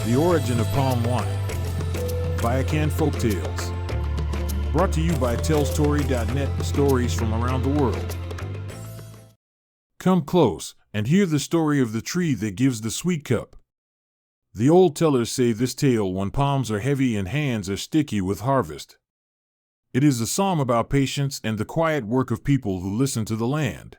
The Origin of Palm Wine by Akan Folktales. Brought to you by TellStory.net, stories from around the world. Come close and hear the story of the tree that gives the sweet cup. The old tellers say this tale when palms are heavy and hands are sticky with harvest. It is a song about patience and the quiet work of people who listen to the land.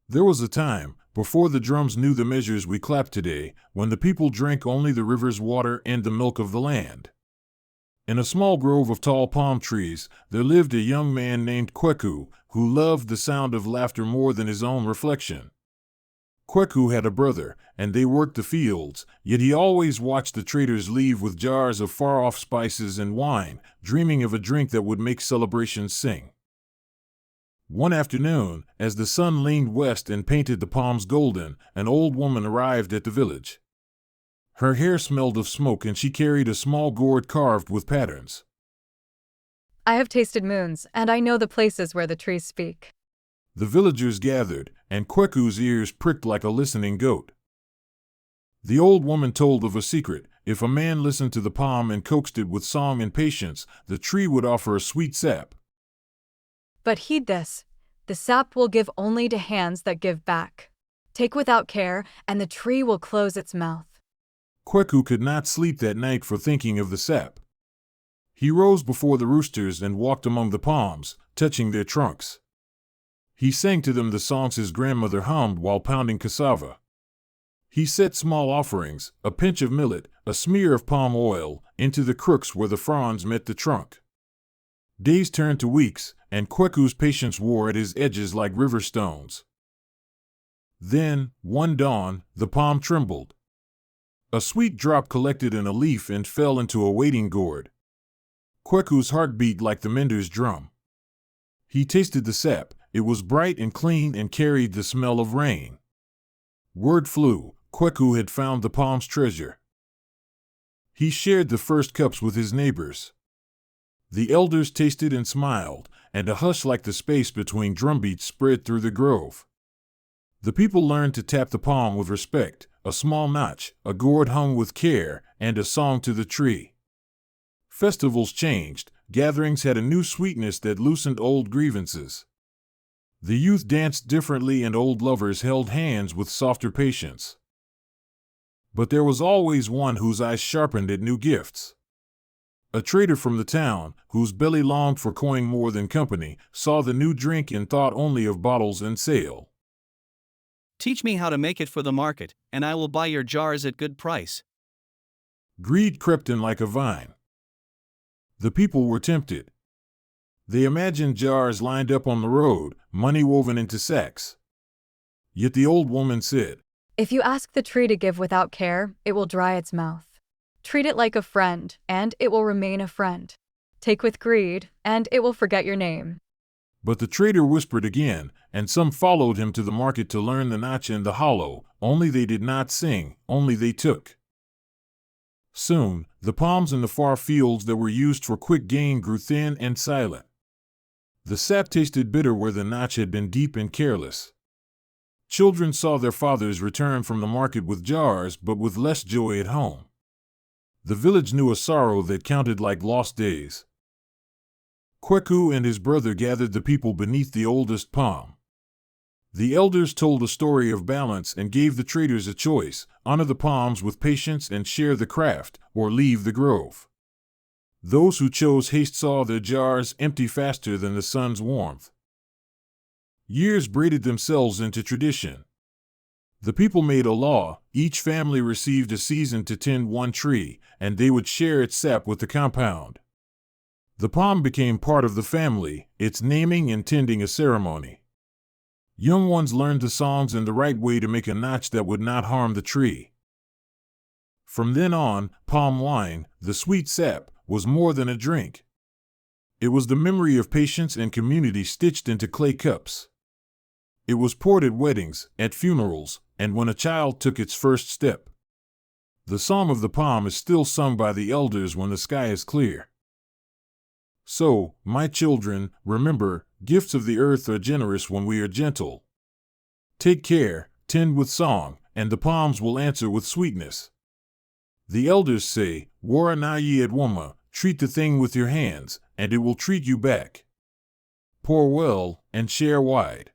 There was a time, before the drums knew the measures we clap today, when the people drank only the river's water and the milk of the land. In a small grove of tall palm trees, there lived a young man named Kweku, who loved the sound of laughter more than his own reflection. Kweku had a brother, and they worked the fields, yet he always watched the traders leave with jars of far-off spices and wine, dreaming of a drink that would make celebrations sing. One afternoon, as the sun leaned west and painted the palms golden, an old woman arrived at the village. Her hair smelled of smoke and she carried a small gourd carved with patterns. I have tasted moons, and I know the places where the trees speak. The villagers gathered, and Kweku's ears pricked like a listening goat. The old woman told of a secret. If a man listened to the palm and coaxed it with song and patience, the tree would offer a sweet sap. But heed this, the sap will give only to hands that give back. Take without care, and the tree will close its mouth. Kweku could not sleep that night for thinking of the sap. He rose before the roosters and walked among the palms, touching their trunks. He sang to them the songs his grandmother hummed while pounding cassava. He set small offerings, a pinch of millet, a smear of palm oil, into the crooks where the fronds met the trunk. Days turned to weeks, and Kweku's patience wore at his edges like river stones. Then, one dawn, the palm trembled. A sweet drop collected in a leaf and fell into a waiting gourd. Kweku's heart beat like the mender's drum. He tasted the sap. It was bright and clean and carried the smell of rain. Word flew, Kweku had found the palm's treasure. He shared the first cups with his neighbors. The elders tasted and smiled, and a hush like the space between drumbeats spread through the grove. The people learned to tap the palm with respect, a small notch, a gourd hung with care, and a song to the tree. Festivals changed, gatherings had a new sweetness that loosened old grievances. The youth danced differently and old lovers held hands with softer patience. But there was always one whose eyes sharpened at new gifts. A trader from the town, whose belly longed for coin more than company, saw the new drink and thought only of bottles and sale. Teach me how to make it for the market, and I will buy your jars at good price. Greed crept in like a vine. The people were tempted. They imagined jars lined up on the road, money woven into sacks. Yet the old woman said, If you ask the tree to give without care, it will dry its mouth. Treat it like a friend, and it will remain a friend. Take with greed, and it will forget your name. But the trader whispered again, and some followed him to the market to learn the notch and the hollow, only they did not sing, only they took. Soon, the palms in the far fields that were used for quick gain grew thin and silent. The sap tasted bitter where the notch had been deep and careless. Children saw their fathers return from the market with jars but with less joy at home. The village knew a sorrow that counted like lost days. Kweku and his brother gathered the people beneath the oldest palm. The elders told a story of balance and gave the traders a choice: honor the palms with patience and share the craft, or leave the grove. Those who chose haste saw their jars empty faster than the sun's warmth. Years braided themselves into tradition. The people made a law: each family received a season to tend one tree, and they would share its sap with the compound. The palm became part of the family, its naming and tending a ceremony. Young ones learned the songs and the right way to make a notch that would not harm the tree. From then on, palm wine, the sweet sap, was more than a drink. It was the memory of patience and community stitched into clay cups. It was poured at weddings, at funerals, and when a child took its first step. The song of the palm is still sung by the elders when the sky is clear. So, my children, remember, gifts of the earth are generous when we are gentle. Take care, tend with song, and the palms will answer with sweetness. The elders say, Wara na ye adwoma, treat the thing with your hands, and it will treat you back. Pour well, and share wide.